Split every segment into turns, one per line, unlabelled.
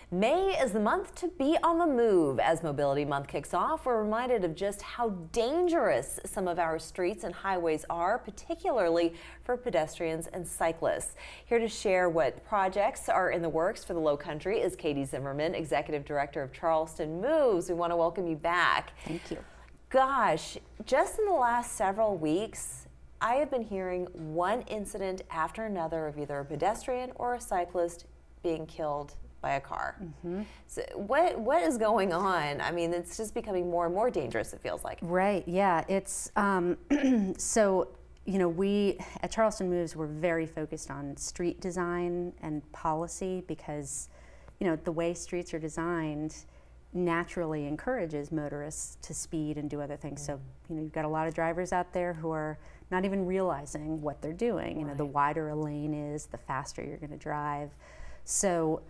May is the month to be on the move. As Mobility Month kicks off, we're reminded of just how dangerous some of our streets and highways are, particularly for pedestrians and cyclists. Here to share what projects are in the works for the Lowcountry is Katie Zimmerman, Executive Director of Charleston Moves. We want to welcome you back.
Thank you.
Gosh, just in the last several weeks, I have been hearing one incident after another of either a pedestrian or a cyclist being killed by a car. So what is going on? I mean, it's just becoming more and more dangerous, it feels like.
Right, yeah, it's, so, you know, we at Charleston Moves, we're very focused on street design and policy because, you know, the way streets are designed naturally encourages motorists to speed and do other things. So, you know, you've got a lot of drivers out there who are not even realizing what they're doing. You know, the wider a lane is, the faster you're going to drive. So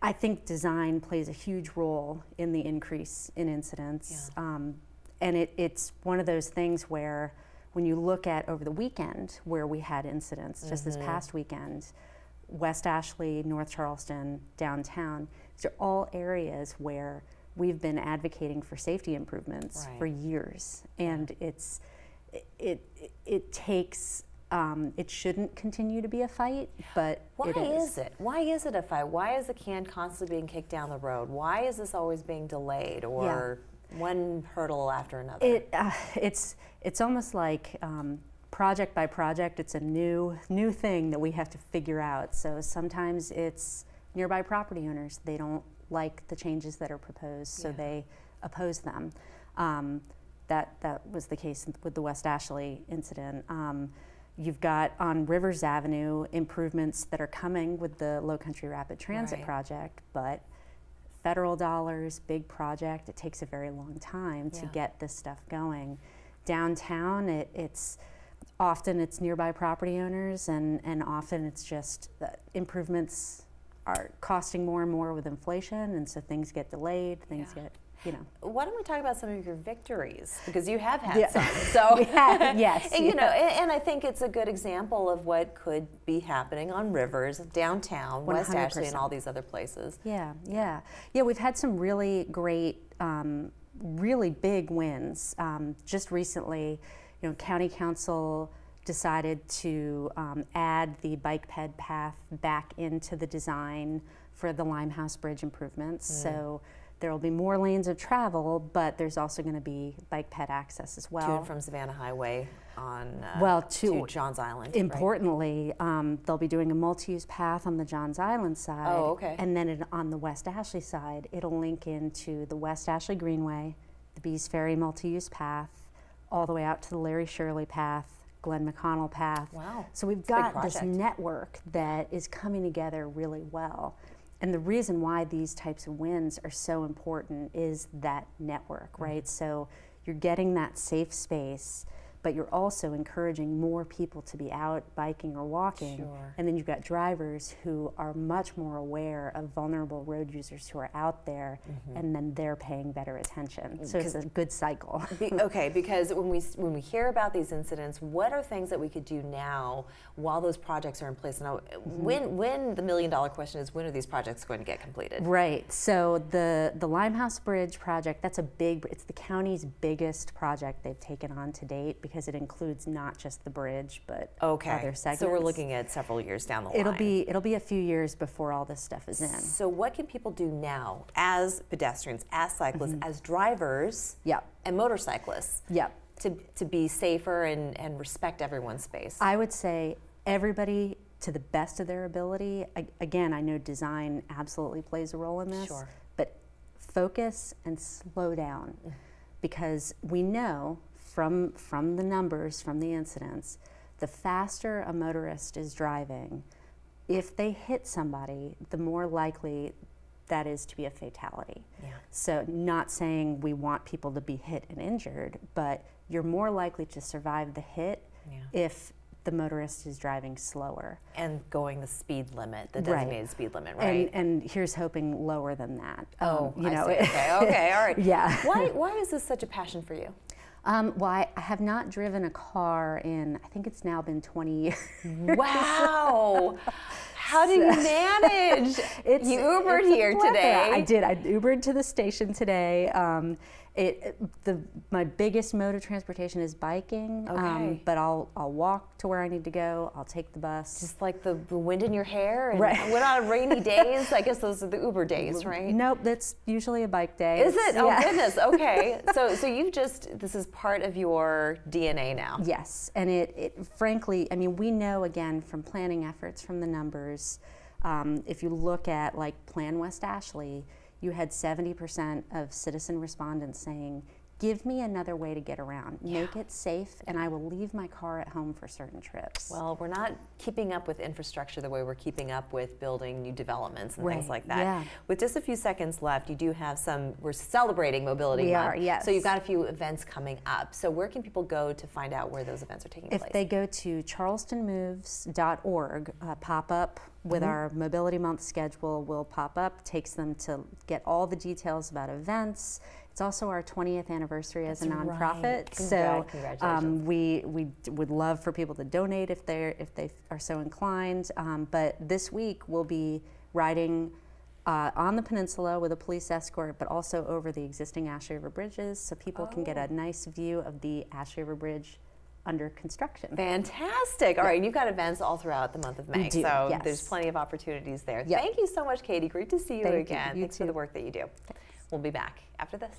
I think design plays a huge role in the increase in incidents. And it's one of those things where when you look at over the weekend where we had incidents, just this past weekend, West Ashley, North Charleston, downtown, these are all areas where we've been advocating for safety improvements for years. And it takes, it shouldn't continue to be a fight, but
Why
it is.
is it? Why is it a fight? Why is the can constantly being kicked down the road? Why is this always being delayed or one hurdle after another?
It's almost like project by project, it's a new thing that we have to figure out. So sometimes it's nearby property owners. They don't like the changes that are proposed, so they oppose them. That was the case with the West Ashley incident. You've got on Rivers Avenue improvements that are coming with the Lowcountry Rapid Transit project, but federal dollars, big project, it takes a very long time to get this stuff going. Downtown, it's often nearby property owners, and often it's just that improvements are costing more and more with inflation, and so things get delayed, things get, you know.
Why don't we talk about some of your victories? Because you have had some. So
yes.
And, you know, and I think it's a good example of what could be happening on Rivers, downtown, 100%. West Ashley, and all these other places.
Yeah. We've had some really great, really big wins. Just recently, you know, County Council decided to add the bike ped path back into the design for the Limehouse Bridge improvements. So there will be more lanes of travel, but there's also going to be bike ped access as well.
To and from Savannah Highway on
to
Johns Island.
Importantly, they'll be doing a multi-use path on the Johns Island side.
Oh, okay.
And then on the West Ashley side, it'll link into the West Ashley Greenway, the Bees Ferry multi-use path, all the way out to the Larry Shirley path, Glenn McConnell path.
Wow.
So we've got this network that is coming together really well. And the reason why these types of wins are so important is that network, right? So you're getting that safe space, but you're also encouraging more people to be out biking or walking. And then you've got drivers who are much more aware of vulnerable road users who are out there, and then they're paying better attention. So it's a good cycle.
Okay, because when we hear about these incidents, what are things that we could do now while those projects are in place? Now, when the million-dollar question is, when are these projects going to get completed?
Right. So the Limehouse Bridge project, it's the county's biggest project they've taken on to date, because it includes not just the bridge, but other segments.
So we're looking at several years down the line.
It'll be a few years before all this stuff is in.
So what can people do now as pedestrians, as cyclists, as drivers, and motorcyclists, to be safer and respect everyone's space?
I would say everybody, to the best of their ability. Again, I know design absolutely plays a role in this, but focus and slow down, because we know from the numbers, from the incidents, the faster a motorist is driving, if they hit somebody, the more likely that is to be a fatality. So not saying we want people to be hit and injured, but you're more likely to survive the hit if the motorist is driving slower.
And going the speed limit, the designated speed limit, right?
And here's hoping lower than that.
You know. Okay, all right. Why is this such a passion for you?
Well, I have not driven a car in, I think it's now been 20 years.
Wow. How do you manage? You Ubered here today.
I did. I Ubered to the station today. My biggest mode of transportation is biking,
Okay.
but I'll walk to where I need to go. I'll take the bus.
Just like the wind in your hair, and
Right.
when on rainy days, I guess those are the Uber days, right?
Nope, that's usually a bike day.
Is it? Oh
Yeah.
goodness. Okay. So this is part of your DNA now.
Yes, and it frankly, I mean, we know again from planning efforts, from the numbers, if you look at like Plan West Ashley, you had 70% of citizen respondents saying, give me another way to get around. Make it safe, and I will leave my car at home for certain trips.
Well, we're not keeping up with infrastructure the way we're keeping up with building new developments and things
Right,
like that.
yeah.
With just a few seconds left, you do have we're celebrating Mobility
We
Month.
are, yes.
So you've got a few events coming up. So where can people go to find out where those events are taking
If
place?
they go to charlestonmoves.org, pop up with our Mobility Month schedule will pop up, takes them to get all the details about events. It's also our 20th anniversary as a
That's
nonprofit,
right.
so
Congratulations.
we would love for people to donate if they are so inclined. But this week we'll be riding on the peninsula with a police escort, but also over the existing Ashley River bridges, so people can get a nice view of the Ashley River Bridge under construction.
Fantastic. All right, you've got events all throughout the month of May,
We do,
so
yes.
there's plenty of opportunities there.
Yep.
Thank you so much, Katie. Great to see you
Thank you.
again.
You
Thanks for
too.
the work that you do. We'll be back after this.